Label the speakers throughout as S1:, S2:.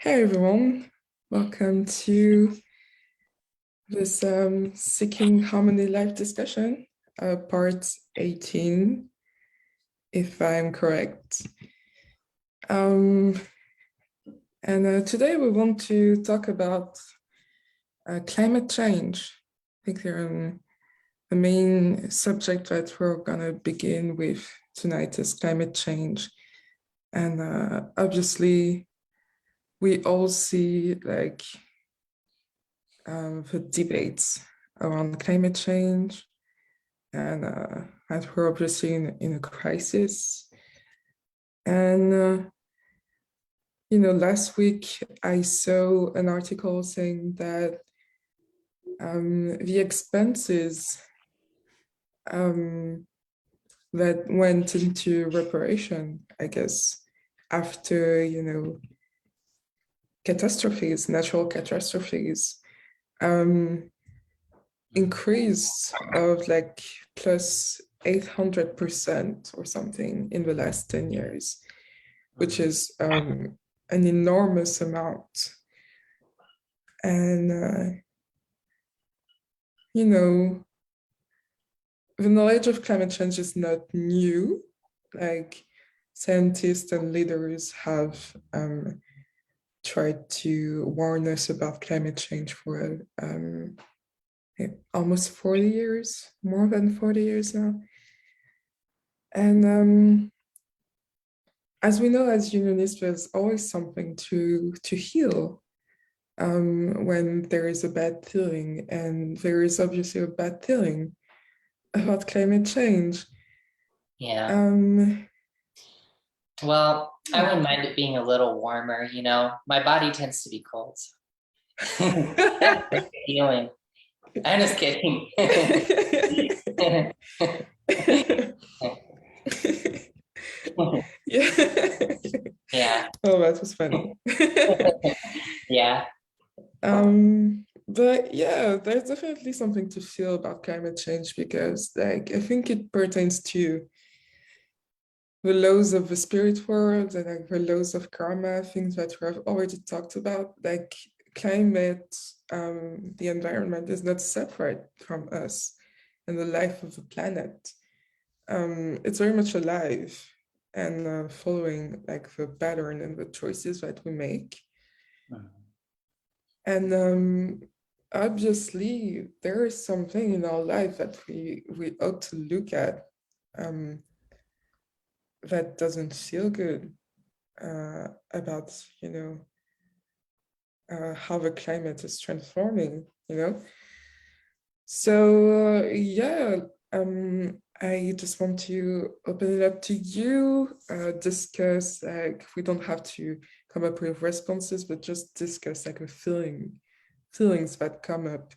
S1: Hey everyone, welcome to this Seeking Harmony live discussion, part 18, if I'm correct. And today we want to talk about climate change. I think the main subject that we're going to begin with tonight is climate change. And obviously, we all see like the debates around climate change and that we're obviously in a crisis. And, last week I saw an article saying that the expenses that went into reparation, I guess, after, catastrophes, natural catastrophes, increase of like plus 800% or something in the last 10 years, which is an enormous amount. And, the knowledge of climate change is not new. Like scientists and leaders have tried to warn us about climate change for almost 40 years, more than 40 years now. And as we know, as unionists, there's always something to heal when there is a bad feeling, and there is obviously a bad feeling about climate change.
S2: Yeah. Well, I wouldn't mind it being a little warmer, My body tends to be cold. Healing. I'm just kidding.
S1: Yeah.
S2: Yeah.
S1: Oh, that was funny.
S2: Yeah.
S1: But yeah, there's definitely something to feel about climate change because like I think it pertains to the laws of the spirit world and like the laws of karma, things that we have already talked about. Like climate, the environment is not separate from us and the life of the planet. It's very much alive and following like the pattern and the choices that we make. And obviously, there is something in our life that we ought to look at that doesn't feel good about, how the climate is transforming. So yeah, I just want to open it up to you, discuss, like we don't have to come up with responses, but just discuss like the feelings that come up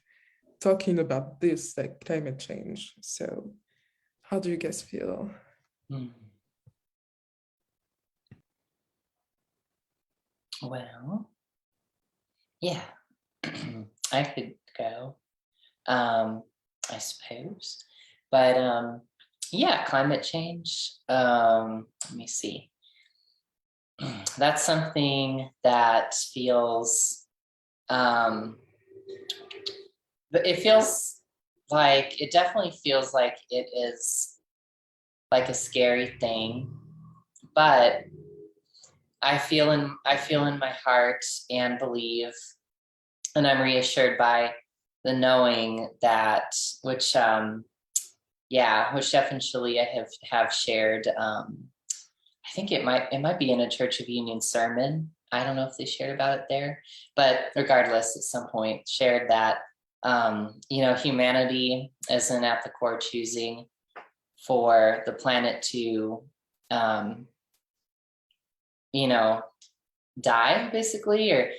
S1: talking about this, like climate change. So how do you guys feel?
S2: Well, yeah, I could go, I suppose. But yeah, climate change. Let me see. That's something that feels, but it definitely feels like it is like a scary thing, but I feel in my heart and believe, and I'm reassured by the knowing that, which Steph and Shaleia have shared. I think it might be in a Church of Union sermon. I don't know if they shared about it there, but regardless, at some point shared that humanity isn't at the core choosing for the planet to die, basically, or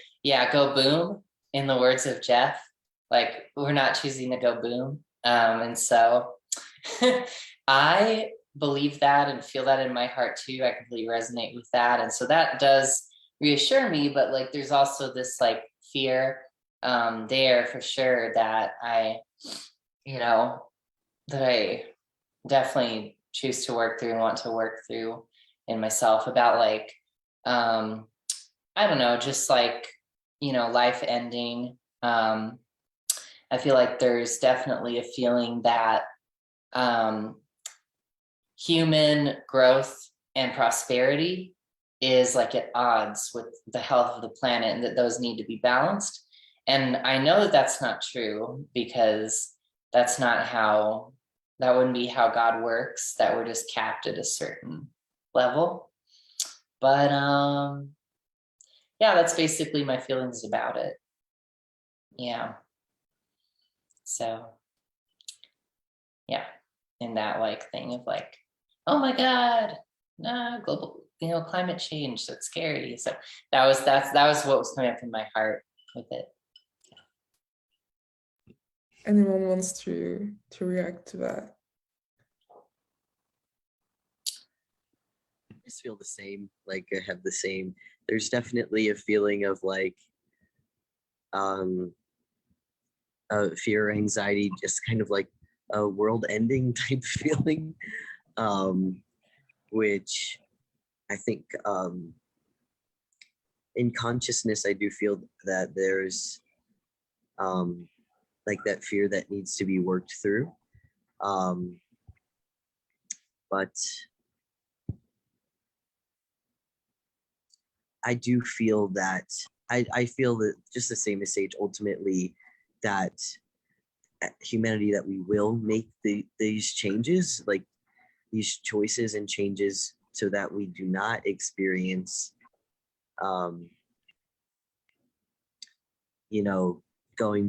S2: go boom, in the words of Jeff. Like, we're not choosing to go boom. And so I believe that and feel that in my heart too. I completely resonate with that. And so that does reassure me, but like there's also this like fear there for sure that I definitely choose to work through and want to work through in myself about like I don't know, just like, life ending. I feel like there's definitely a feeling that human growth and prosperity is like at odds with the health of the planet, and that those need to be balanced. And I know that that's not true, because that's not how, that wouldn't be how God works, that we're just capped at a certain level. But yeah, that's basically my feelings about it. Yeah. So yeah, in that like thing of like, oh my God, no, global, climate change, that's scary. So that was what was coming up in my heart with it.
S1: Anyone wants to react to that?
S3: I just feel the same. Like I have the same. There's definitely a feeling of like fear, anxiety, just kind of like a world ending type feeling. Which I think in consciousness I do feel that there's like that fear that needs to be worked through. But I do feel that I feel that just the same as Sage, ultimately that humanity, that we will make these changes, like these choices and changes, so that we do not experience going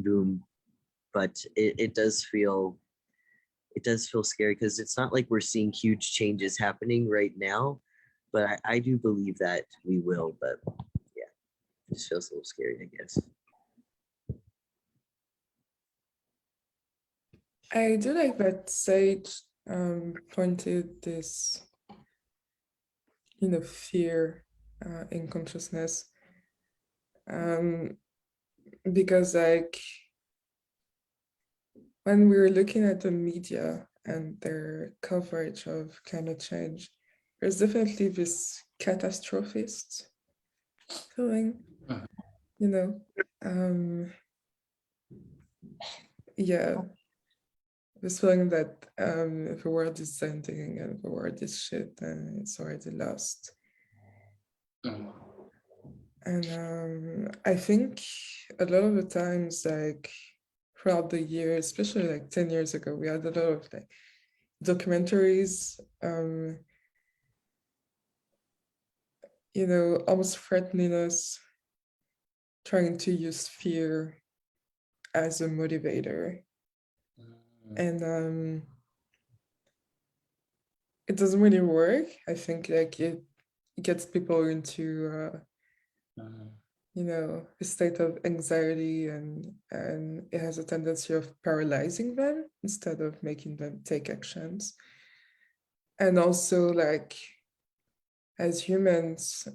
S3: boom. But it does feel scary, because it's not like we're seeing huge changes happening right now, but I do believe that we will. But yeah, it just feels a little scary, I guess.
S1: I do like that Sage pointed this, fear in consciousness, because like when we're looking at the media and their coverage of climate change, there's definitely this catastrophist feeling, yeah, this feeling that if the world is ending and the world is shit, then it's already lost. And I think a lot of the times, like throughout the years, especially like 10 years ago, we had a lot of like documentaries, almost threatening us, trying to use fear as a motivator. And it doesn't really work. I think like it gets people into a state of anxiety, and it has a tendency of paralyzing them instead of making them take actions. And also, like, as humans,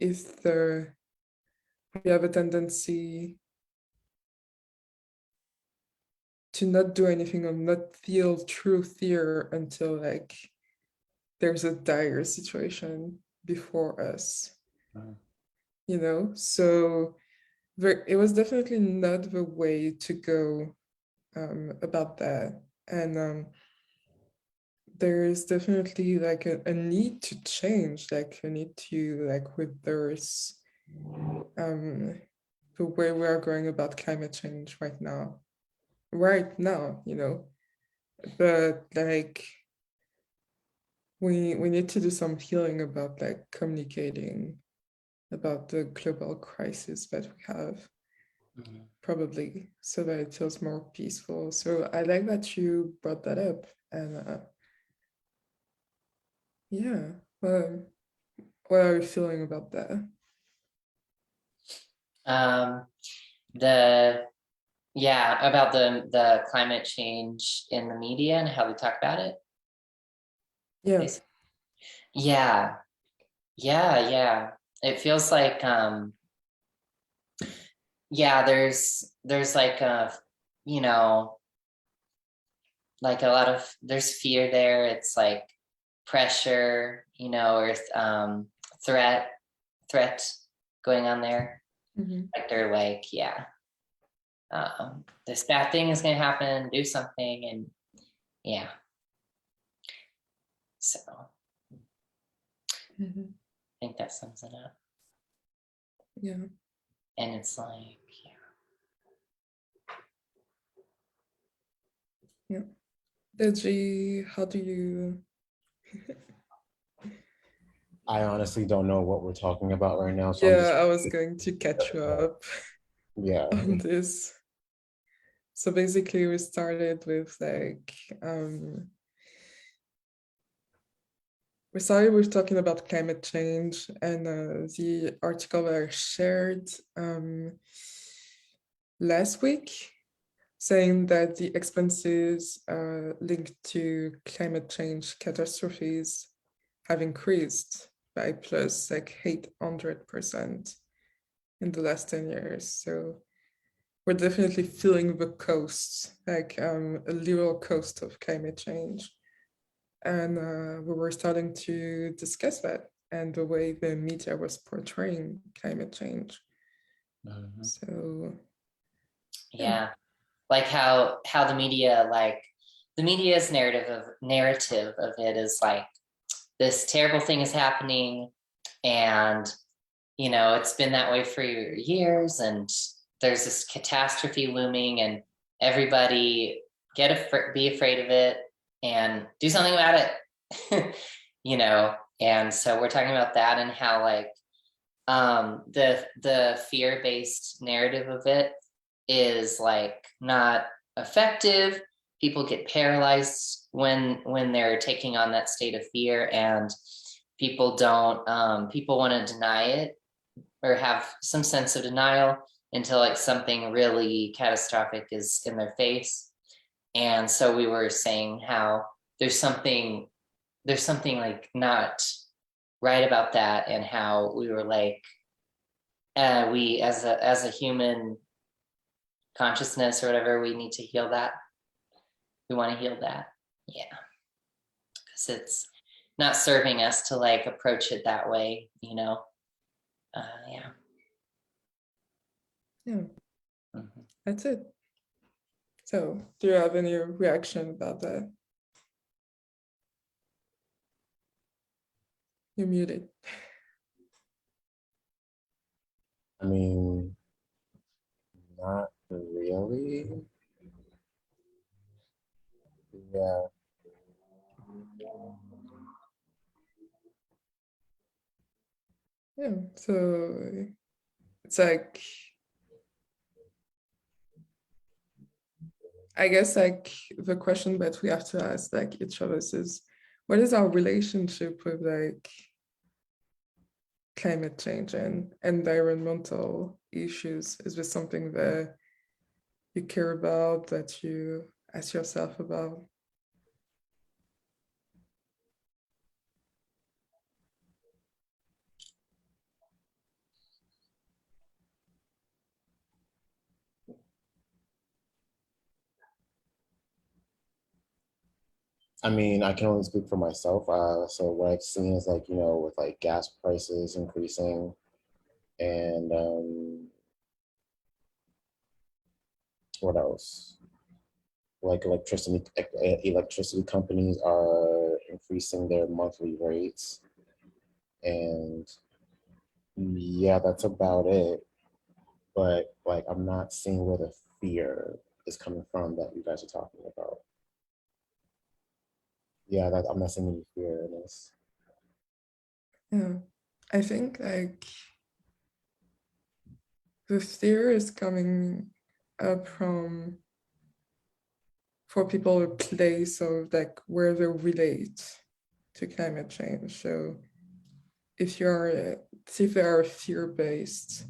S1: if we have a tendency to not do anything or not feel true fear until like there's a dire situation before us. So it was definitely not the way to go about that. And there is definitely like a need to change, like a need to like reverse the way we are going about climate change right now. But like we need to do some healing about like communicating about the global crisis that we have, probably, so that it feels more peaceful. So I like that you brought that up. And yeah, well, what are you feeling about that?
S2: About the climate change in the media and how they talk about it.
S1: Yeah.
S2: Yeah. It feels like there's like like a lot of, there's fear there. It's like pressure, or threat going on there.
S1: Mhm.
S2: Like they're like, yeah, this bad thing is going to happen, do something. And yeah. So
S1: Mhm.
S2: I think that sums it up.
S1: Yeah.
S2: And it's like,
S1: Yeah. Deji, how do you?
S4: I honestly don't know what we're talking about right now. So
S1: Yeah, I was going to catch you up
S4: yeah.
S1: on this. So basically, we started with like we started with talking about climate change, and the article that I shared last week, saying that the expenses linked to climate change catastrophes have increased by plus like 800% in the last 10 years. So we're definitely feeling the cost, like a literal cost of climate change. And we were starting to discuss that and the way the media was portraying climate change. So
S2: yeah, like how the media, like the media's narrative of it is like, this terrible thing is happening, and you know, it's been that way for years, and there's this catastrophe looming, and everybody be afraid of it and do something about it. You know, and so we're talking about that, and how like the fear-based narrative of it is like not effective. People get paralyzed when they're taking on that state of fear, and people don't people want to deny it or have some sense of denial until like something really catastrophic is in their face. And so we were saying how there's something like not right about that, and how we were like, we as a human consciousness or whatever, we need to heal that. We want to heal that. Yeah. Because it's not serving us to like approach it that way, you know? Yeah.
S1: yeah,
S2: Mm-hmm.
S1: that's it. So do you have any reaction about that? You're muted.
S4: I mean, not really. Yeah.
S1: Yeah, so it's like, I guess like the question that we have to ask like each of us is, what is our relationship with like climate change and environmental issues? Is this something that you care about, that you ask yourself about?
S4: I mean, I can only speak for myself. So what I've seen is like, with like gas prices increasing, and what else? Like electricity companies are increasing their monthly rates, and yeah, that's about it. But like, I'm not seeing where the fear is coming from that you guys are talking about. Yeah, I'm not seeing any fear in this.
S1: Yeah, I think like the fear is coming up from, for people, a place of like where they relate to climate change. So if you're, if they are fear-based,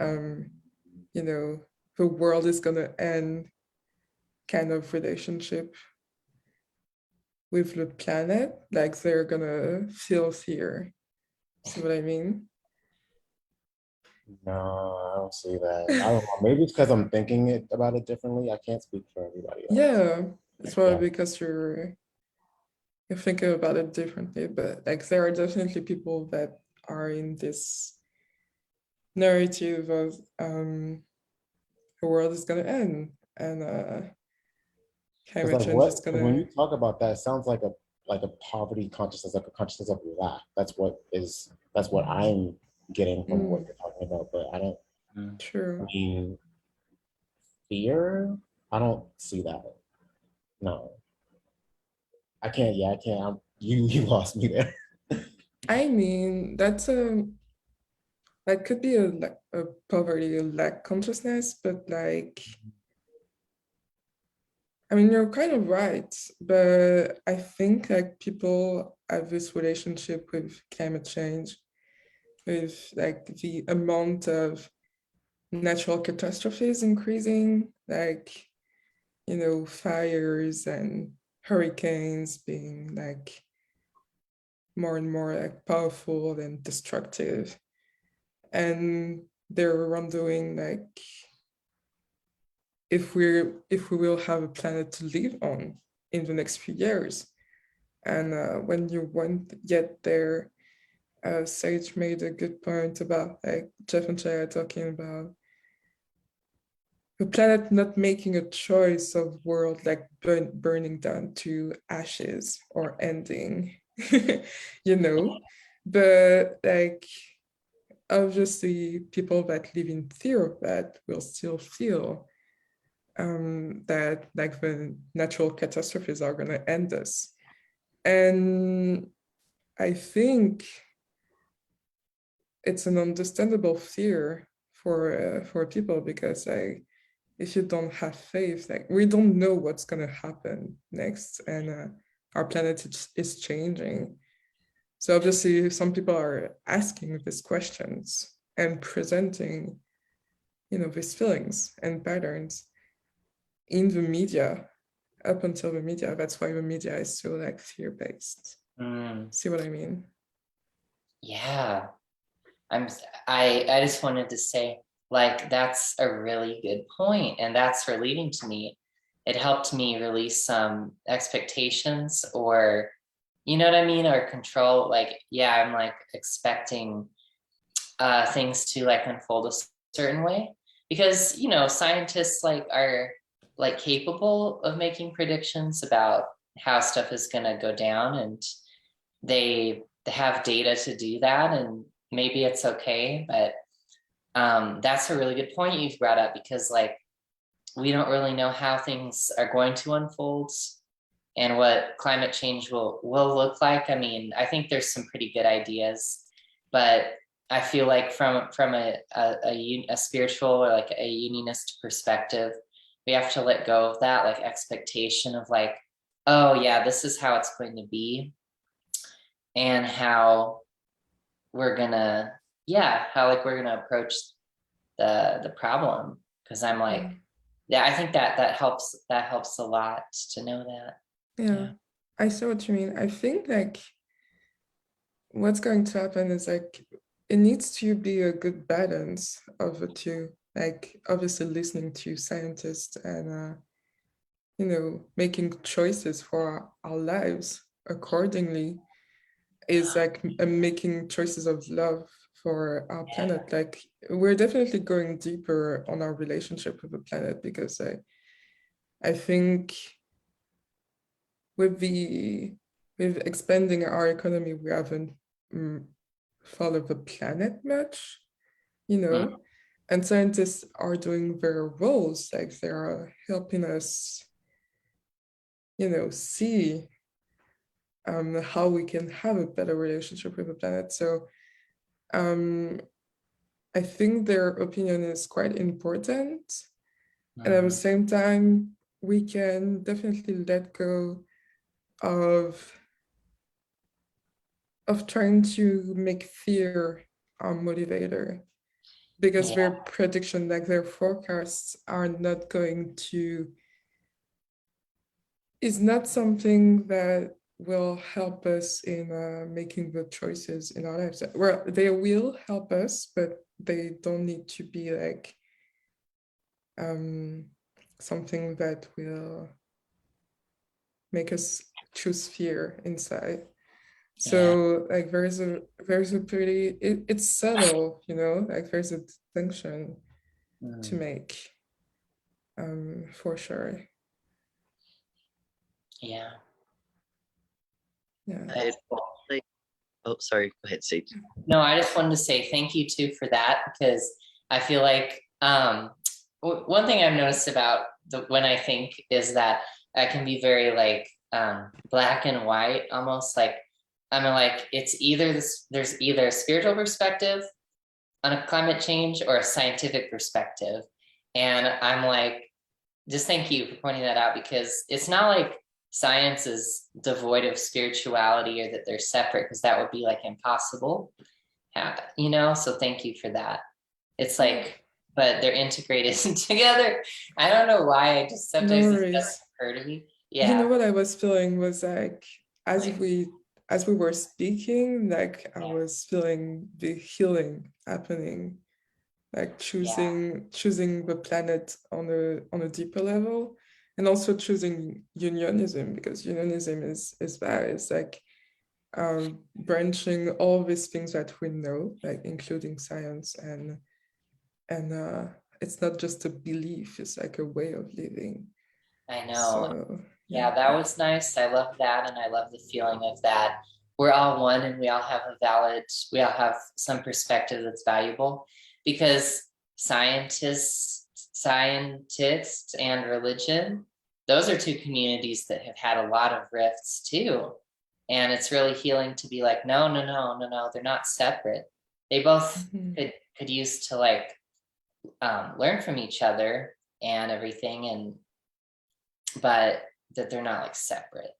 S1: you know, the world is gonna end kind of relationship with the planet, like they're gonna feel fear. See what I mean?
S4: No, I don't see that. I don't know. Maybe it's because I'm thinking about it differently. I can't speak for everybody else.
S1: Yeah, it's probably
S4: Yeah.
S1: because you're thinking about it differently, but like there are definitely people that are in this narrative of the world is gonna end and
S4: Because
S1: climate
S4: like
S1: change
S4: what?
S1: is
S4: 'Cause when
S1: gonna.
S4: you talk about that, it sounds like a poverty consciousness, like a consciousness of lack. That's what I'm getting from what
S1: Mm,
S4: you're talking about. But I don't
S1: true.
S4: mean fear. I don't see that. No, I can't. Yeah, I can't. You lost me there.
S1: I mean, that could be a poverty, a lack consciousness, but like, I mean, you're kind of right, but I think like people have this relationship with climate change, with like the amount of natural catastrophes increasing, like, fires and hurricanes being like more and more like powerful and destructive. And they're wondering like if we will have a planet to live on in the next few years. And when you won't get there, Sage made a good point about like Jeff and Shaleia talking about the planet not making a choice of world like burning down to ashes or ending, you know. But like obviously people that live in fear of that will still feel that like the natural catastrophes are going to end us. And I think it's an understandable fear for people because like if you don't have faith, like we don't know what's going to happen next, and our planet is changing. So obviously some people are asking these questions and presenting these feelings and patterns in the media up until the media. That's why the media is so like fear-based. See what I mean?
S2: Yeah. I just wanted to say, like, that's a really good point, and that's relieving to me. It helped me release some expectations, or you know what I mean, or control. Like, yeah, I'm like expecting things to like unfold a certain way, because scientists like are like capable of making predictions about how stuff is going to go down, and they have data to do that, and maybe it's okay. But that's a really good point you've brought up, because like we don't really know how things are going to unfold and what climate change will look like. I mean, I think there's some pretty good ideas, but I feel like from a spiritual or like a unionist perspective, we have to let go of that like expectation of like, oh yeah, this is how it's going to be, and how we're gonna approach the problem. Because I'm like, yeah, I think that helps a lot to know that.
S1: Yeah, I see what you mean. I think like what's going to happen is like it needs to be a good balance of the two. Like obviously listening to scientists and making choices for our lives accordingly is like making choices of love for our planet. Like we're definitely going deeper on our relationship with the planet because I think with expanding our economy, we haven't followed the planet much, you know, and scientists are doing their roles, like they are helping us, see how we can have a better relationship with the planet. So I think their opinion is quite important. And at the same time, we can definitely let go of trying to make fear our motivator because their prediction, like their forecasts, are not going to is not something that will help us in making the choices in our lives. Well, they will help us, but they don't need to be like something that will make us choose fear inside. So like there's a pretty it's subtle, you know, like there's a distinction to make, for sure.
S2: Yeah.
S1: Yeah.
S3: It's like, oh, sorry. Go ahead, Sage.
S2: No, I just wanted to say thank you too for that, because I feel like one thing I've noticed about when I think is that I can be very like black and white, almost like I'm like it's either this, there's either a spiritual perspective on a climate change or a scientific perspective, and I'm like, just thank you for pointing that out, because it's not like science is devoid of spirituality or that they're separate, because that would be like impossible, you know? So thank you for that. It's like, but they're integrated together. I don't know why. I just
S1: No
S2: sometimes it doesn't
S1: worries.
S2: occur to me.
S1: You know
S2: Yeah.
S1: what I was feeling was like
S2: Like,
S1: as we were speaking, like I
S2: Yeah.
S1: was feeling the healing happening, like choosing the planet on a deeper level, and also choosing unionism, because unionism is that it's like branching all these things that we know, like including science, and it's not just a belief, it's like a way of living.
S2: I know.
S1: So
S2: Yeah, that was nice. I love that. And I love the feeling of that. We're all one and we all have we all have some perspective that's valuable, because scientists and religion, those are two communities that have had a lot of rifts too. And it's really healing to be like, no, they're not separate. They both could use to like learn from each other and everything, and but that they're not like separate.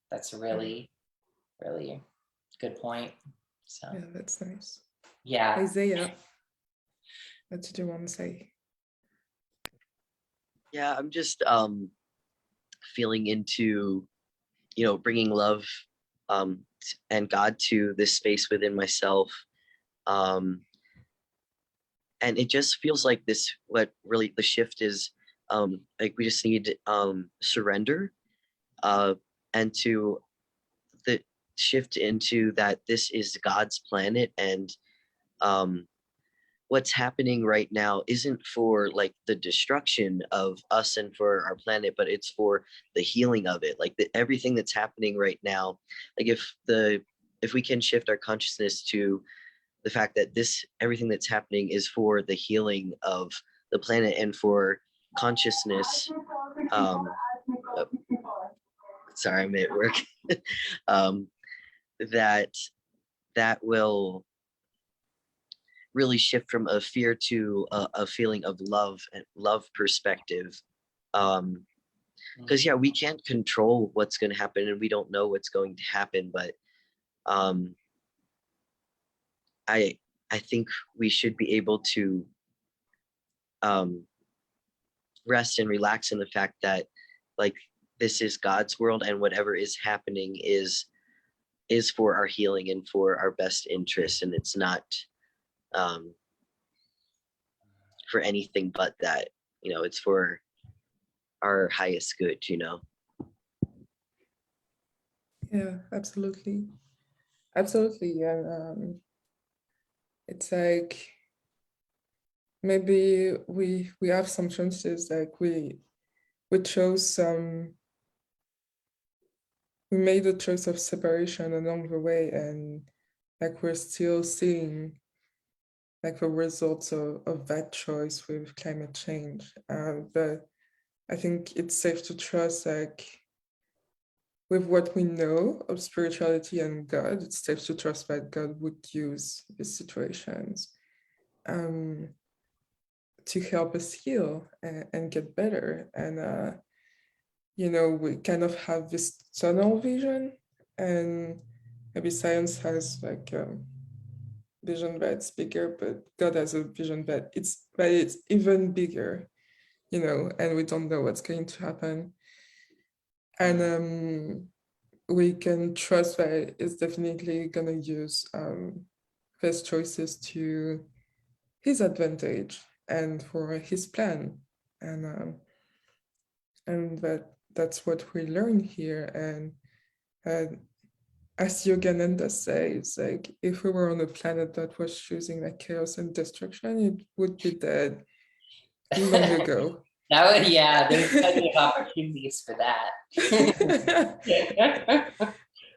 S2: That's a really, really good point. So
S1: yeah, that's nice.
S2: yeah.
S1: Isaiah, what did you want to say?
S3: Yeah, I'm just feeling into, bringing love and God to this space within myself. And it just feels like what really the shift is, like we just need surrender, and to the shift into that this is God's planet, and what's happening right now isn't for like the destruction of us and for our planet, but it's for the healing of it. Like everything that's happening right now, like if we can shift our consciousness to the fact that everything that's happening is for the healing of the planet and for consciousness. Oh, sorry, I'm at work. That will really shift from a fear to a feeling of love and love perspective. Because we can't control what's going to happen, and we don't know what's going to happen, but I think we should be able to rest and relax in the fact that like this is God's world, and whatever is happening is for our healing and for our best interest, and it's not for anything but that. It's for our highest good.
S1: Yeah, absolutely. And it's like maybe we have some choices, like we chose we made a choice of separation along the way, and like we're still seeing like the results of that choice with climate change. But I think it's safe to trust, like with what we know of spirituality and God, it's safe to trust that God would use these situations to help us heal and get better. And we kind of have this tunnel vision, and maybe science has like vision that's bigger, but God has a vision that it's even bigger, and we don't know what's going to happen. And we can trust that it's definitely gonna use his choices to his advantage and for his plan. And that's what we learn here. And as Yogananda says, like if we were on a planet that was choosing like chaos and destruction, it would be dead long ago.
S2: That would, yeah, there's plenty of opportunities for that.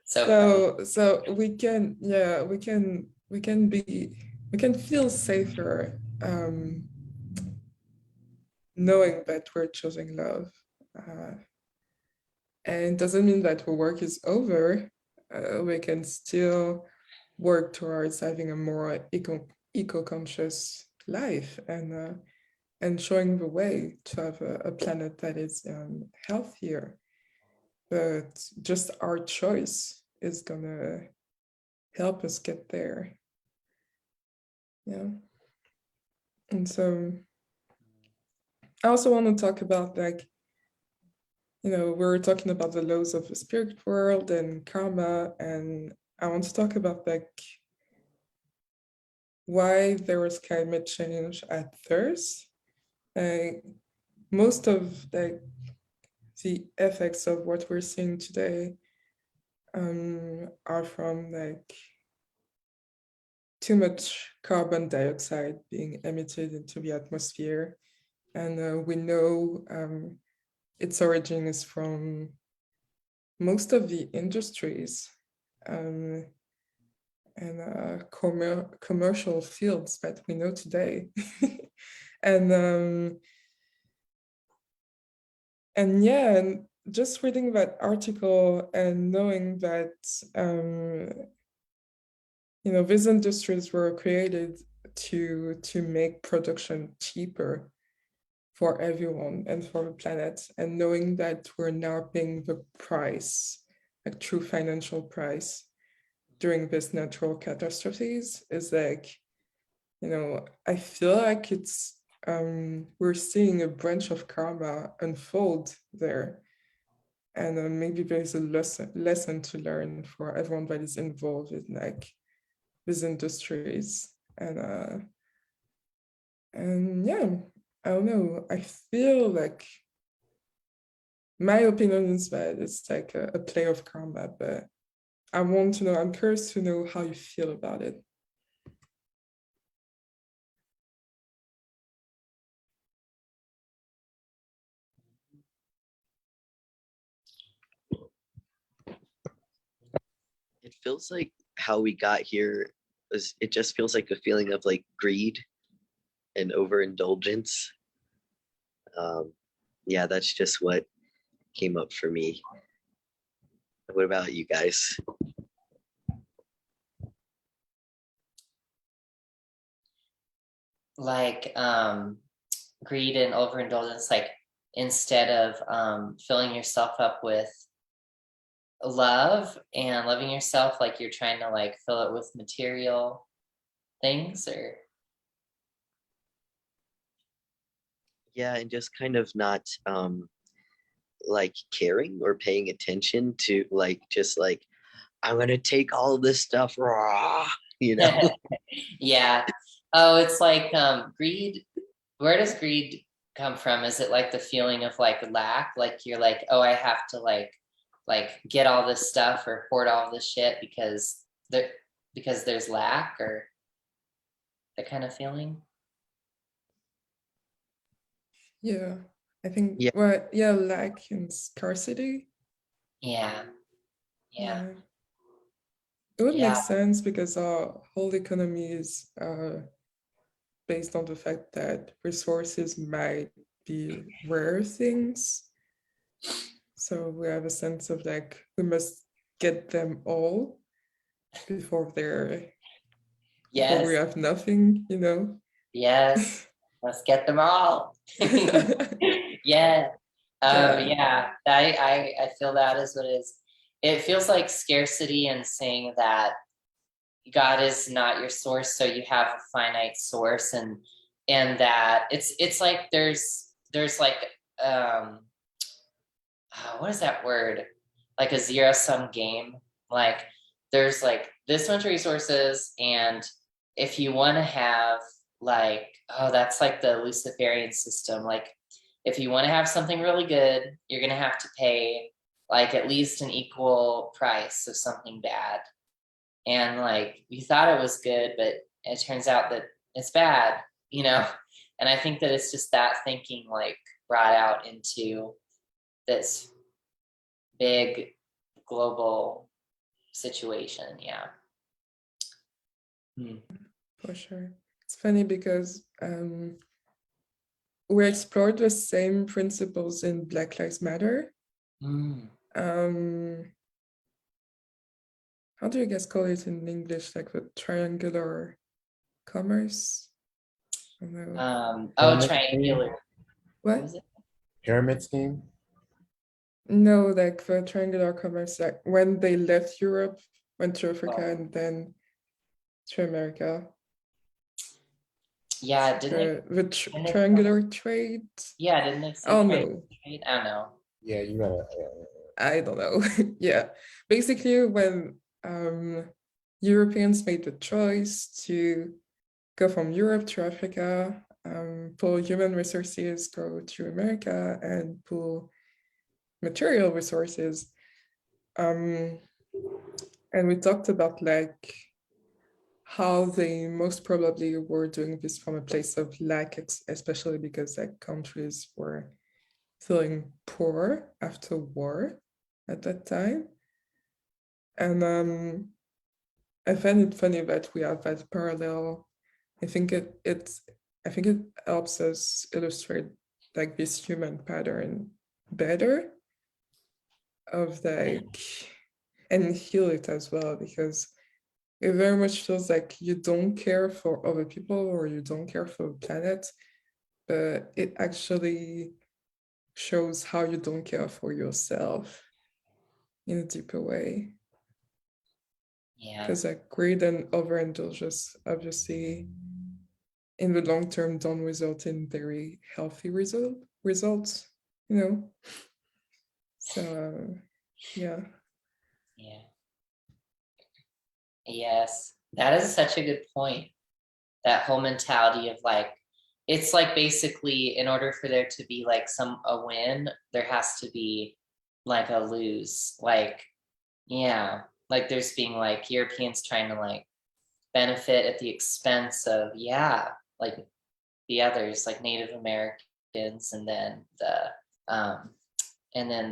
S2: So funny.
S1: So we can, yeah, we can feel safer knowing that we're choosing love. And it doesn't mean that our work is over. We can still work towards having a more eco-conscious life and showing the way to have a planet that is healthier. But just our choice is gonna help us get there. Yeah. And so I also want to talk about like, you know, we're talking about the laws of the spirit world and karma, and I want to talk about like why there was climate change at first. Most of the effects of what we're seeing today are from like too much carbon dioxide being emitted into the atmosphere. And we know its origin is from most of the industries and commercial fields that we know today. and yeah, and just reading that article and knowing that you know, these industries were created to make production cheaper for everyone and for the planet, and knowing that we're now paying the price, a true financial price during these natural catastrophes is like, you know, I feel like it's we're seeing a branch of karma unfold there, and maybe there's a lesson to learn for everyone that is involved in like these industries. And yeah, I don't know, I feel like my opinion is that it's like a play of karma, but I want to know, I'm curious to know how you feel about it.
S3: It feels like how we got here it just feels like a feeling of like greed and overindulgence. Yeah, that's just what came up for me. What about you guys?
S2: Like greed and overindulgence, like instead of filling yourself up with love and loving yourself, like you're trying to like fill it with material things, or
S3: Yeah, and just kind of not like caring or paying attention to like just like I'm gonna take all of this stuff raw, you know.
S2: yeah. Oh, it's like greed. Where does greed come from? Is it like the feeling of like lack, like you're like, oh, I have to like get all this stuff or hoard all this shit because there's lack, or that kind of feeling?
S1: Yeah, I think,
S3: Yeah,
S1: well, yeah, lack and scarcity.
S2: Yeah. Yeah.
S1: Yeah, it would make
S2: Yeah.
S1: sense because our whole economy is based on the fact that resources might be rare things. So we have a sense of like, we must get them all before we
S2: Yes.
S1: have nothing, you know?
S2: Yes. Let's get them all. Yeah.
S1: Yeah.
S2: Yeah. I feel that is what it is. It feels like scarcity and saying that God is not your source, so you have a finite source, and that it's like there's like what is that word? Like a zero-sum game. Like there's like this much resources, and if you want to have like, oh, that's like the Luciferian system. Like if you want to have something really good, you're gonna have to pay like at least an equal price of something bad. And like we thought it was good, but it turns out that it's bad, you know. And I think that it's just that thinking like brought out into this big global situation. Yeah.
S1: For sure. It's funny because we explored the same principles in Black Lives Matter. How do you guys call it in English? Like the triangular commerce? I don't know.
S2: Triangular. What
S1: What?
S2: was it?
S4: Pyramid scheme.
S1: No, like the triangular commerce, like when they left Europe, went to Africa,
S2: Oh.
S1: and then to America.
S2: Yeah, didn't they?
S1: The triangular trade.
S2: Yeah, didn't they say
S1: Oh
S2: triangular
S1: no,
S2: trade? I don't know.
S4: Yeah, you gotta.
S1: I don't know. Yeah, basically when Europeans made the choice to go from Europe to Africa, pull human resources, go to America, and pull material resources. And we talked about like how they most probably were doing this from a place of lack, especially because like countries were feeling poor after war at that time. And I find it funny that we have that parallel. I think it helps us illustrate like this human pattern better of like and heal it as well, because it very much feels like you don't care for other people or you don't care for the planet, but it actually shows how you don't care for yourself in a deeper way.
S2: Yeah.
S1: Because like greed and overindulgence obviously in the long term don't result in very healthy results, you know. So yeah.
S2: Yeah. Yes. That is such a good point. That whole mentality of like, it's like basically in order for there to be like a win, there has to be like a lose. Like, yeah, like there's being like Europeans trying to like benefit at the expense of, yeah, like the others, like Native Americans, and then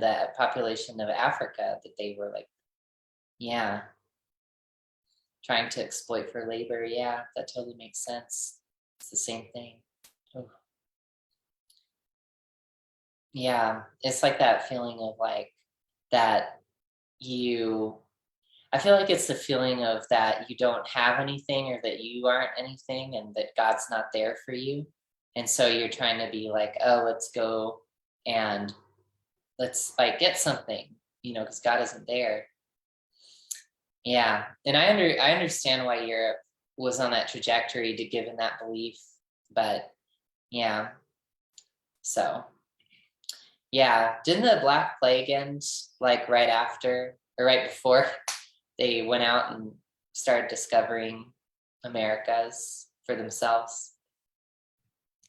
S2: the population of Africa that they were like, yeah, trying to exploit for labor. Yeah, that totally makes sense. It's the same thing. Oh. Yeah, it's like that feeling of like that I feel like it's the feeling of that you don't have anything or that you aren't anything and that God's not there for you. And so you're trying to be like, oh, let's go and let's like get something, you know, because God isn't there. Yeah. And I understand why Europe was on that trajectory to give in that belief. But yeah. So yeah. Didn't the Black Plague end like right after or right before they went out and started discovering Americas for themselves?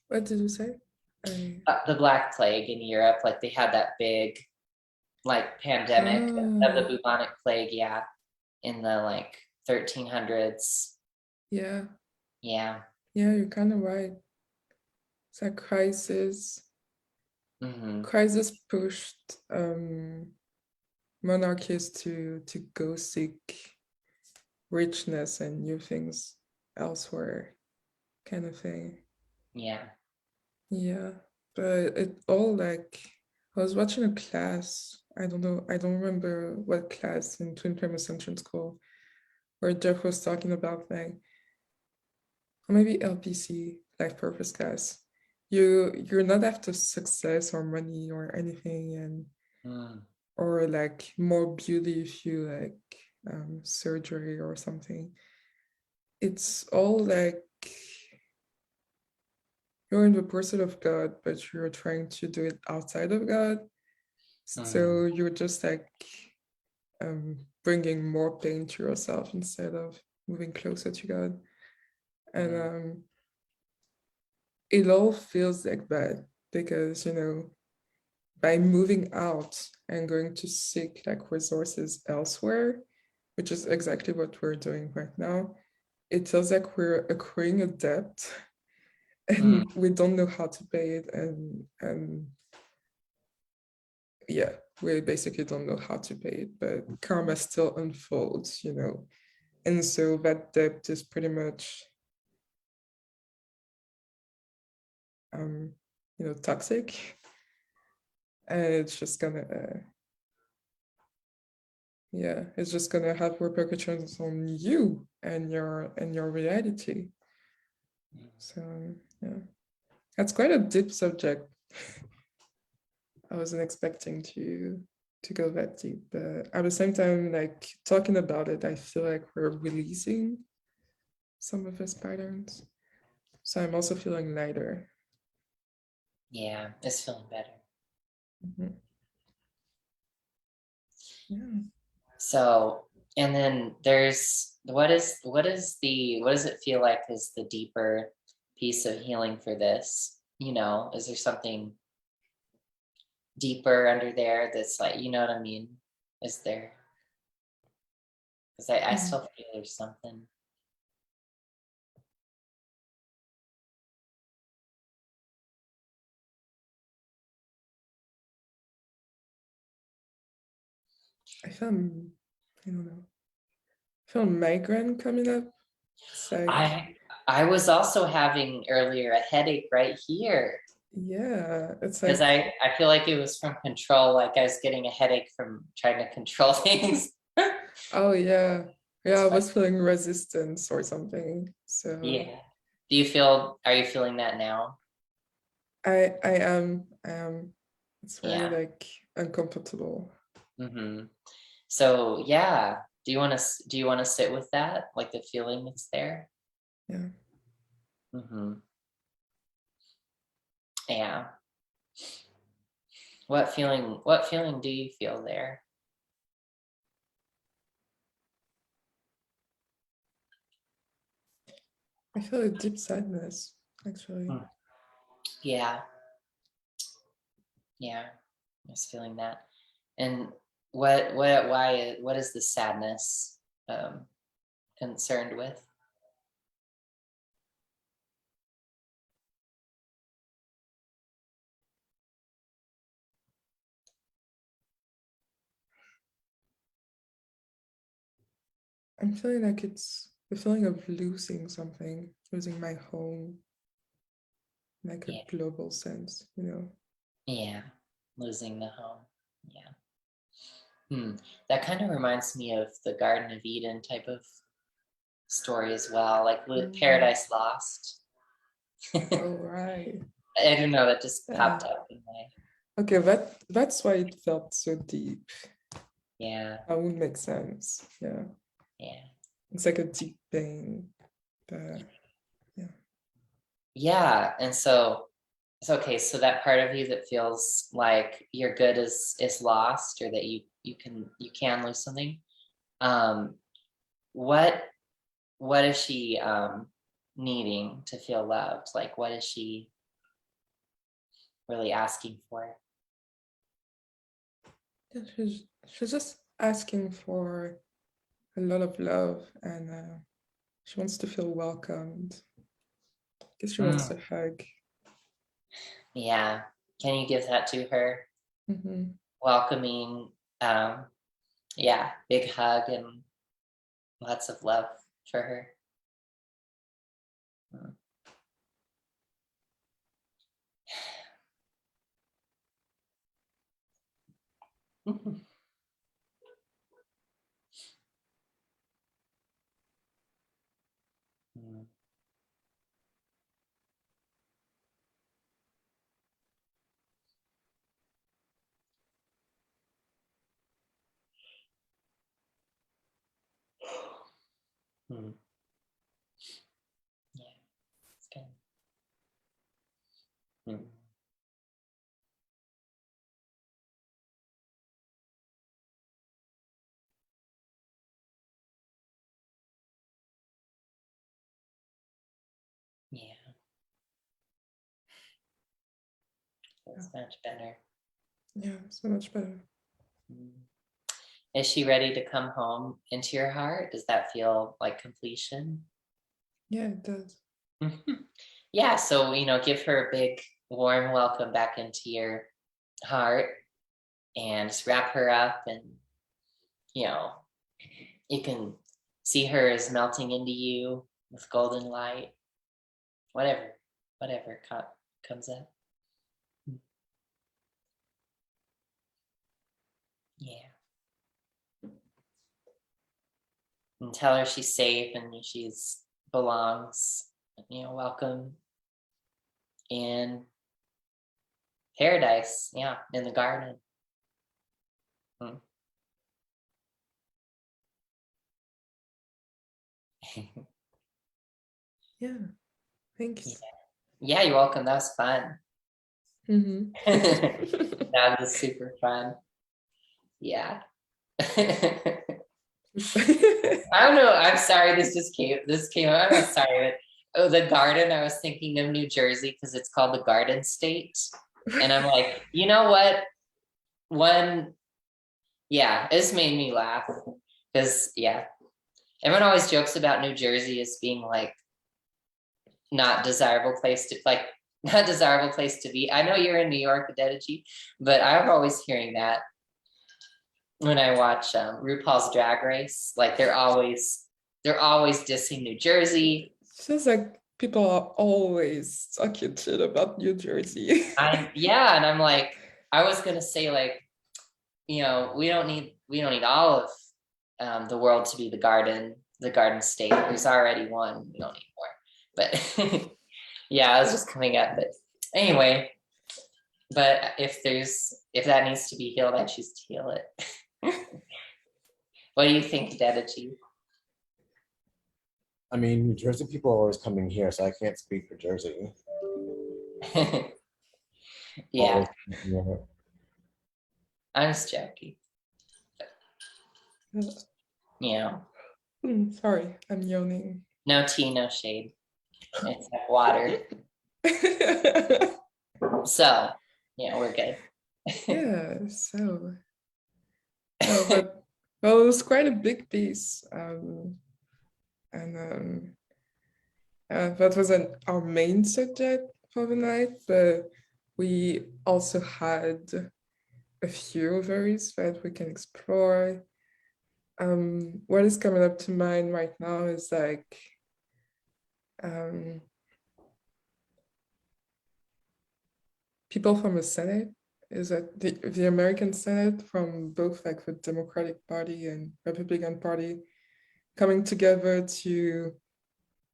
S1: What did you say?
S2: The Black Plague in Europe, like they had that big like pandemic of the bubonic plague, yeah, in the like 1300s.
S1: Yeah.
S2: Yeah.
S1: Yeah, you're kind of right. It's a crisis.
S2: Mm-hmm.
S1: Crisis pushed monarchies to go seek richness and new things elsewhere, kind of thing.
S2: Yeah.
S1: Yeah, but it all like I was watching a class. I don't know. I don't remember what class in Twin Flame Ascension School, where Jeff was talking about like, or maybe LPC, life purpose class. You're not after success or money or anything, and or like more beauty if you like surgery or something. It's all like you're in the pursuit of God, but you're trying to do it outside of God. So you're just like bringing more pain to yourself instead of moving closer to God. And it all feels like that because, you know, by moving out and going to seek like resources elsewhere, which is exactly what we're doing right now, it feels like we're accruing a debt and we don't know how to pay it, and yeah, we basically don't know how to pay it, but karma still unfolds, you know. And so that debt is pretty much you know, toxic, and it's just gonna yeah, it's just gonna have repercussions on you and your reality. So yeah, that's quite a deep subject. I wasn't expecting to go that deep, but at the same time, like talking about it, I feel like we're releasing some of these patterns. So I'm also feeling lighter.
S2: Yeah, it's feeling better.
S1: Mhm. Yeah.
S2: So, and then there's what does it feel like is the deeper piece of healing for this? You know, is there something deeper under there that's like, you know what I mean? Is there? Because I still feel there's something.
S1: I feel, I don't know, I feel migraine coming up. It's like,
S2: I was also having earlier a headache right here
S1: yeah, it's
S2: because
S1: like,
S2: I feel like it was from control, like I was getting a headache from trying to control things.
S1: oh yeah, yeah, I
S2: It's
S1: was
S2: like,
S1: feeling resistance or something. So
S2: yeah. Are you feeling that now?
S1: I am. It's very
S2: Yeah.
S1: like uncomfortable.
S2: Mm-hmm. So yeah, do you want to sit with that, like the feeling that's there?
S1: Yeah.
S2: Mm-hmm. Yeah. What feeling do you feel there?
S1: I feel a deep sadness, actually.
S2: Hmm. Yeah. Yeah. I was feeling that. And what is the sadness concerned with?
S1: I'm feeling like it's the feeling of losing something, losing my home, like a
S2: Yeah.
S1: global sense, you know.
S2: Yeah. Losing the home. Yeah. That kind of reminds me of the Garden of Eden type of story as well, like with Paradise Lost.
S1: Oh, right.
S2: I don't know, that just
S1: Yeah.
S2: popped up in my,
S1: Okay, that's why it felt so deep.
S2: yeah,
S1: That would make sense. Yeah.
S2: yeah.
S1: It's like a deep pain. But yeah.
S2: Yeah, and so it's okay. So that part of you that feels like your good is lost, or that you can lose something. Um, what what is she needing to feel loved? Like, what is she really asking for?
S1: Yeah, she's just asking for a lot of love, and she wants to feel welcomed. I guess she wants a hug.
S2: Yeah, can you give that to her?
S1: Hmm.
S2: Welcoming, um, yeah, big hug and lots of love for her. Mm. Mm. Yeah, it's good. Mm. Yeah, it's much better.
S1: Yeah, so much better.
S2: Is she ready to come home into your heart? Does that feel like completion?
S1: Yeah, it does.
S2: Yeah, so, give her a big warm welcome back into your heart and just wrap her up, and, you can see her as melting into you with golden light, whatever comes up. Yeah. And tell her she's safe and she's belongs, welcome in paradise, in the garden.
S1: Yeah, thanks.
S2: Yeah, you're welcome. That was fun. That was super fun. Yeah. I don't know. I'm sorry. This came up. I'm sorry. But, the garden, I was thinking of New Jersey because it's called the Garden State. And I'm like, you know what? It's made me laugh because, everyone always jokes about New Jersey as being like not desirable place to be. I know you're in New York, Adedaji, but I'm always hearing that when I watch RuPaul's Drag Race. Like they're always dissing New Jersey.
S1: It feels like people are always talking shit about New Jersey.
S2: And I'm like, I was gonna say, like, we don't need all of the world to be the garden state. There's already one. We don't need more. But I was just coming up. But anyway, but if that needs to be healed, I choose to heal it. What do you think, Dedaji?
S4: I mean, New Jersey people are always coming here, so I can't speak for Jersey.
S2: Yeah. I'm just joking.
S1: Sorry, I'm yawning.
S2: No tea, no shade. It's like water. So, we're good.
S1: Yeah, so. No, but well, it was quite a big piece. And that wasn't our main subject for the night, but we also had a few others that we can explore. What is coming up to mind right now is like people from the Senate, is that the American Senate, from both like the Democratic Party and Republican Party, coming together to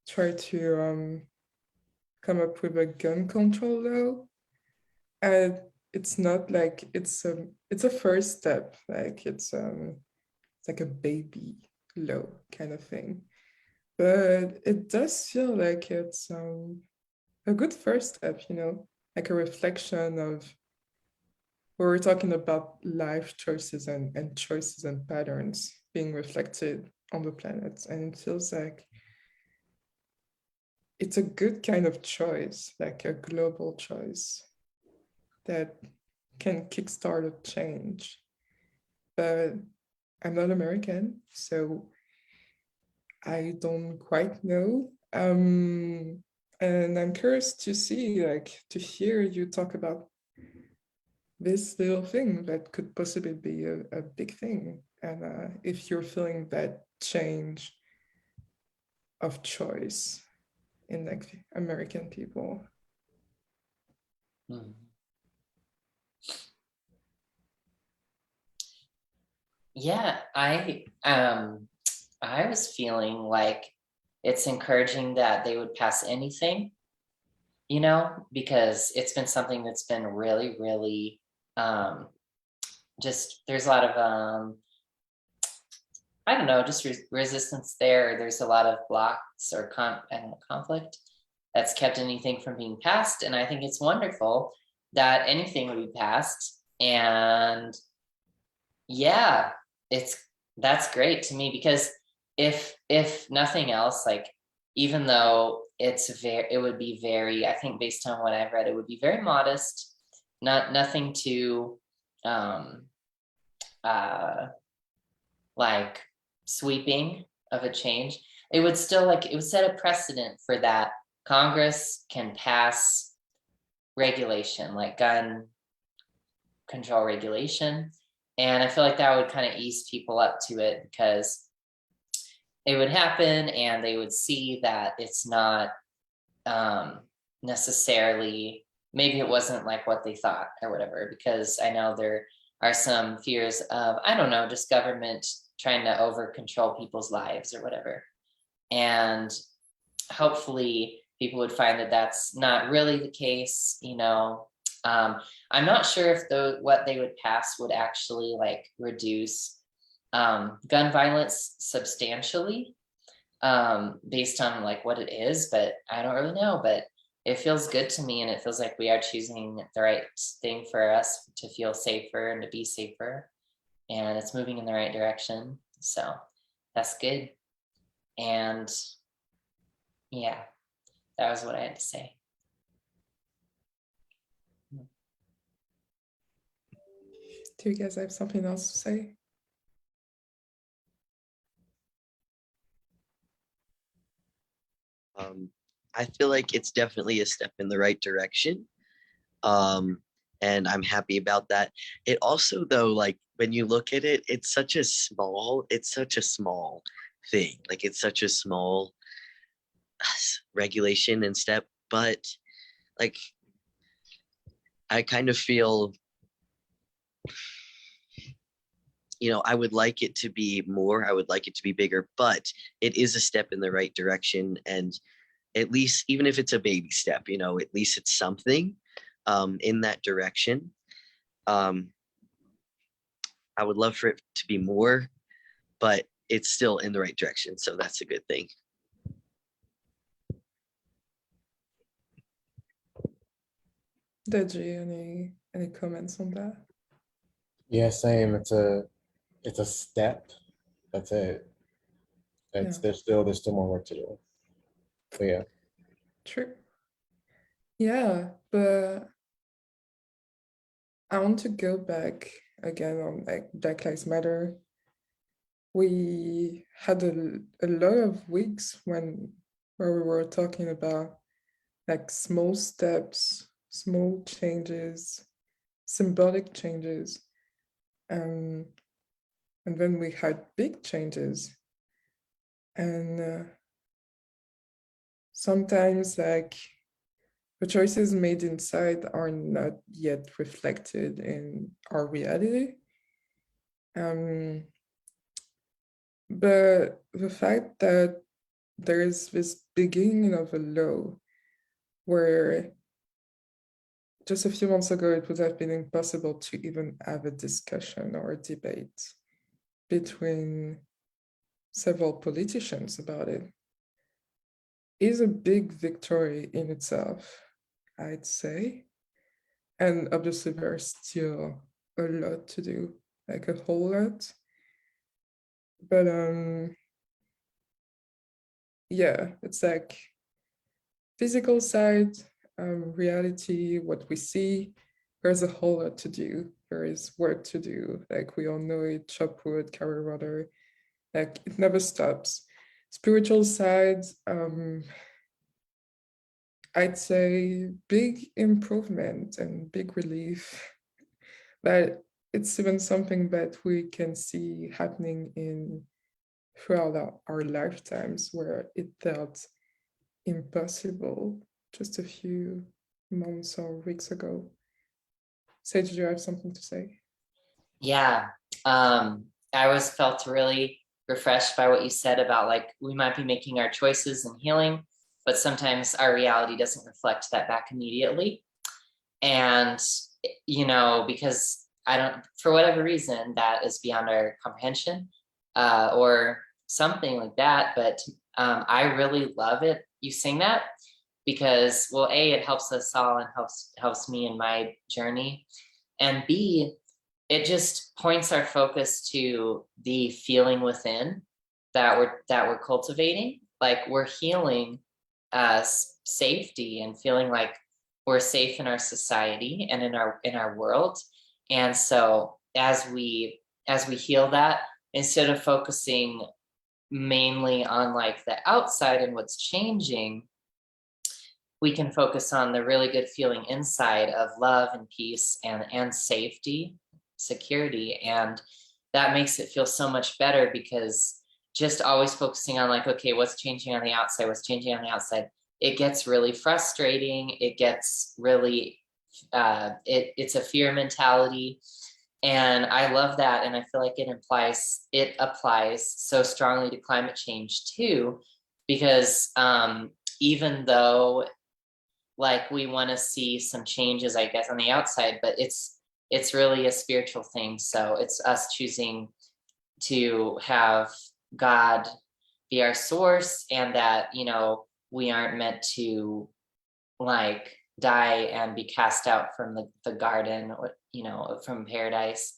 S1: try to come up with a gun control law. And it's not like it's a first step, like it's like a baby law kind of thing, but it does feel like it's a good first step, like a reflection of where we're talking about life choices and choices and patterns being reflected on the planet. And it feels like it's a good kind of choice, like a global choice that can kickstart a change. But I'm not American, so I don't quite know. And I'm curious to see, like, to hear you talk about this little thing that could possibly be a big thing. And if you're feeling that change of choice in like American people.
S2: Yeah, I was feeling like it's encouraging that they would pass anything, because it's been something that's been really, really just there's a lot of I don't know, just resistance there. There's a lot of blocks or conflict that's kept anything from being passed. And I think it's wonderful that anything would be passed. And that's great to me, because if nothing else, like, even though it would be very, I think based on what I've read, it would be very modest, nothing too like sweeping of a change, it would still it would set a precedent for that. Congress can pass regulation like gun control regulation. And I feel like that would kind of ease people up to it, because it would happen and they would see that it's not necessarily, maybe it wasn't like what they thought or whatever, because I know there are some fears of, I don't know, just government trying to over control people's lives or whatever. And hopefully people would find that that's not really the case, you know. I'm not sure if what they would pass would actually like reduce gun violence substantially, based on like what it is, but I don't really know. But it feels good to me, and it feels like we are choosing the right thing for us to feel safer and to be safer, and it's moving in the right direction. So that's good. And yeah, that was what I had to say.
S1: Do you guys have something else to say?
S3: I feel like it's definitely a step in the right direction. And I'm happy about that. It also, though, like when you look at it, it's such a small thing. Like it's such a small regulation and step, but like I kind of feel, you know, I would like it to be more, I would like it to be bigger, but it is a step in the right direction. And at least, even if it's a baby step, you know, at least it's something in that direction. I would love for it to be more, but it's still in the right direction. So that's a good thing.
S1: Deji, any comments on that?
S4: Yeah, same. It's a step. That's it. It's
S1: Yeah.
S4: there's still more work to do. But yeah.
S1: True. Yeah, but I want to go back again on like Black Lives Matter. We had a lot of weeks where we were talking about like small steps, small changes, symbolic changes, and then we had big changes. And sometimes like the choices made inside are not yet reflected in our reality. But the fact that there is this beginning of a law where just a few months ago it would have been impossible to even have a discussion or a debate between several politicians about it is a big victory in itself, I'd say. And obviously there's still a lot to do, like a whole lot. But yeah, it's like physical side, reality, what we see, there's a whole lot to do. There is work to do. Like we all know it, chop wood, carry water, like it never stops. Spiritual side, I'd say big improvement and big relief. But it's even something that we can see happening throughout our lifetimes, where it felt impossible just a few months or weeks ago. Sage, do you have something to say?
S2: Yeah, I always felt really refreshed by what you said about like we might be making our choices and healing, but sometimes our reality doesn't reflect that back immediately. And, you know, because I don't, for whatever reason, that is beyond our comprehension or something like that. But I really love it. You sing that because, well, A, it helps us all and helps me in my journey. And B, it just points our focus to the feeling within that we're cultivating. Like we're healing safety and feeling like we're safe in our society and in our world. And so as we heal that, instead of focusing mainly on like the outside and what's changing, we can focus on the really good feeling inside of love and peace and safety, security. And that makes it feel so much better, because just always focusing on like, okay, what's changing on the outside, what's changing on the outside, it gets really frustrating. It gets really, it's a fear mentality. And I love that. And I feel like it applies so strongly to climate change too, because even though like we want to see some changes, I guess, on the outside, but it's really a spiritual thing. So it's us choosing to have God be our source, and that, you know, we aren't meant to like die and be cast out from the garden, or, you know, from paradise,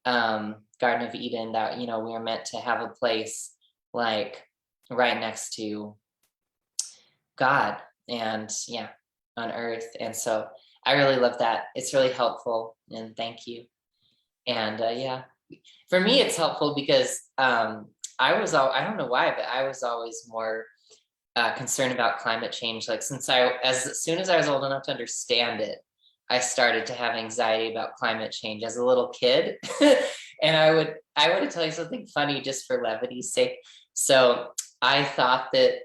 S2: Garden of Eden, that, you know, we are meant to have a place like right next to God, and yeah, on earth. And so I really love that. It's really helpful, and thank you. And yeah, for me it's helpful because I don't know why, but I was always more concerned about climate change. Like as soon as I was old enough to understand it, I started to have anxiety about climate change as a little kid. And I would tell you something funny just for levity's sake. So I thought that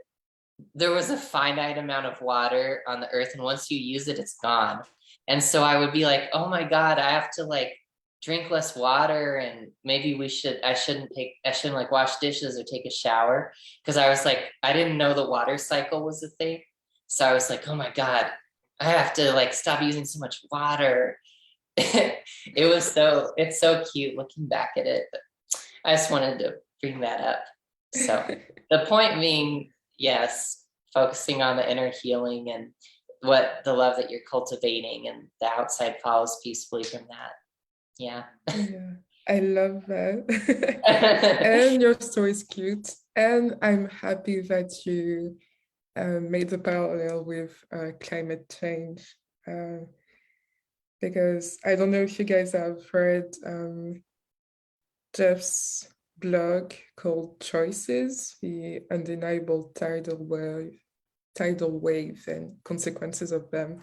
S2: there was a finite amount of water on the earth, and once you use it, it's gone. And so I would be like, oh my God, I have to like drink less water, and maybe I shouldn't like wash dishes or take a shower, because I was like, I didn't know the water cycle was a thing. So I was like, oh my God, I have to like stop using so much water. It's so cute looking back at it. But I just wanted to bring that up. So the point being, yes, focusing on the inner healing and what the love that you're cultivating, and the outside follows peacefully from that. Yeah.
S1: Yeah, I love that. And your story is cute. And I'm happy that you made the parallel with climate change. Because I don't know if you guys have heard Jeff's blog called Choices, the undeniable tidal wave and consequences of them.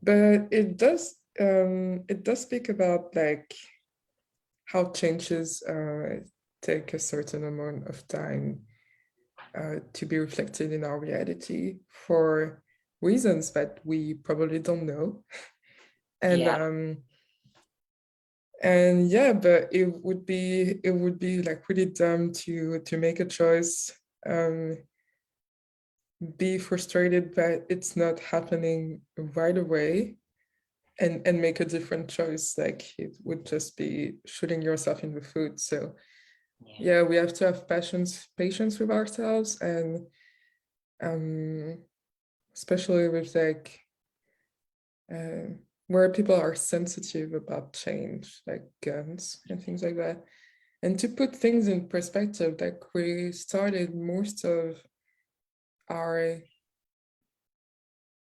S1: But it does speak about like how changes take a certain amount of time to be reflected in our reality for reasons that we probably don't know. And
S2: Yeah.
S1: And yeah, but it would be like really dumb to make a choice, be frustrated that it's not happening right away, and make a different choice. Like it would just be shooting yourself in the foot. So yeah, we have to have patience with ourselves, and especially with like where people are sensitive about change, like guns and things like that. And to put things in perspective, like we started most of our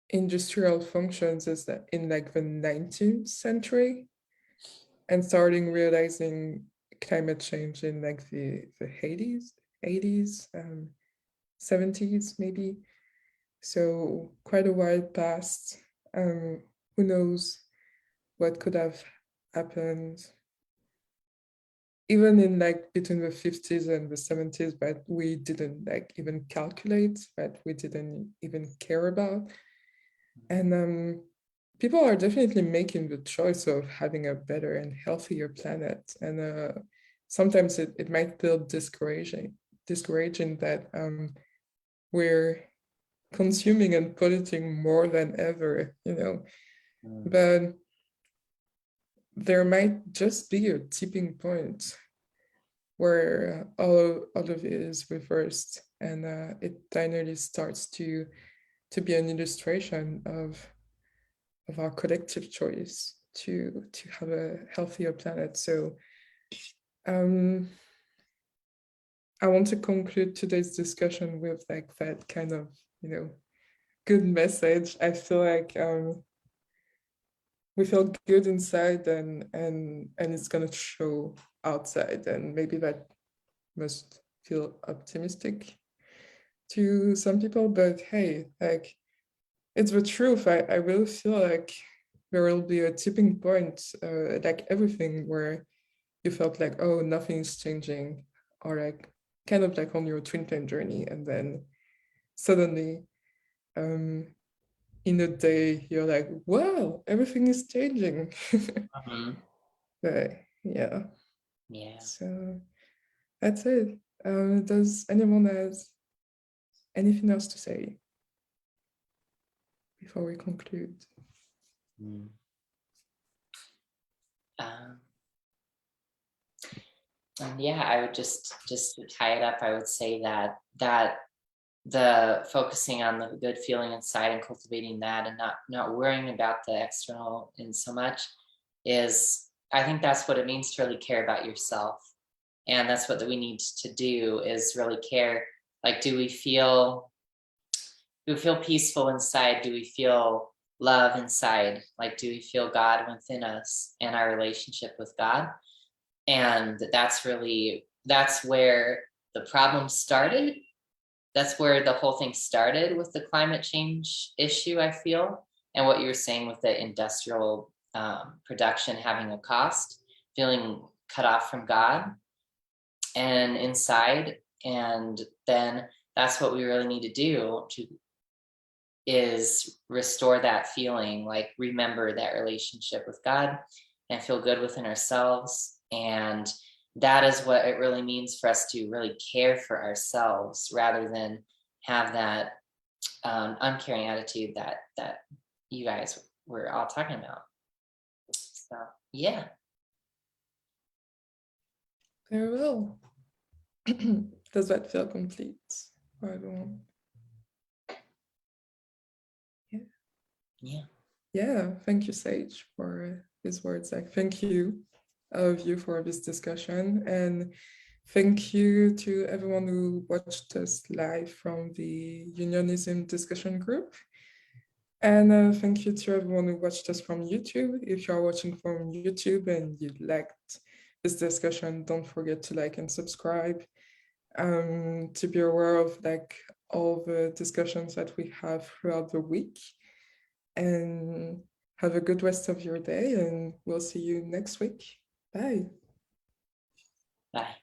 S1: industrial functions is that in like the 19th century, and starting realizing climate change in like the 80s, 70s maybe. So quite a while passed. Who knows what could have happened even in like between the 50s and the 70s, but we didn't like even calculate, that we didn't even care about. And people are definitely making the choice of having a better and healthier planet. And sometimes it might feel discouraging that we're consuming and polluting more than ever, you know. But there might just be a tipping point where all of it is reversed, and it finally starts to be an illustration of our collective choice to have a healthier planet. So I want to conclude today's discussion with like that kind of, you know, good message. I feel like we feel good inside, and it's gonna show outside, and maybe that must feel optimistic to some people, but hey, like, it's the truth. I really feel like there will be a tipping point, like everything, where you felt like, oh, nothing is changing, or like kind of like on your twin flame journey, and then suddenly, in a day, you're like, wow, everything is changing.
S2: Mhm.
S1: But yeah,
S2: Yeah.
S1: so that's it. Does anyone has anything else to say before we conclude?
S3: Mm.
S2: And yeah, I would just to tie it up, I would say that the focusing on the good feeling inside and cultivating that, and not worrying about the external in so much, is, I think that's what it means to really care about yourself. And that's what we need to do, is really care. Like, do we feel peaceful inside? Do we feel love inside? Like, do we feel God within us and our relationship with God? And that's where the problem started. That's where the whole thing started with the climate change issue, I feel. And what you were saying with the industrial production having a cost, feeling cut off from God and inside. And then that's what we really need to do, is restore that feeling, like remember that relationship with God and feel good within ourselves. And that is what it really means for us to really care for ourselves, rather than have that uncaring attitude that you guys were all talking about. So yeah.
S1: Very well. Does that feel complete for everyone? Yeah, thank you, Sage, for these words. Like, thank you, all of you, for this discussion, and thank you to everyone who watched us live from the Unionism discussion group. And thank you to everyone who watched us from YouTube. If you are watching from YouTube and you liked this discussion, don't forget to like and subscribe, to be aware of like all the discussions that we have throughout the week. And have a good rest of your day, and we'll see you next week. Bye.
S2: Bye.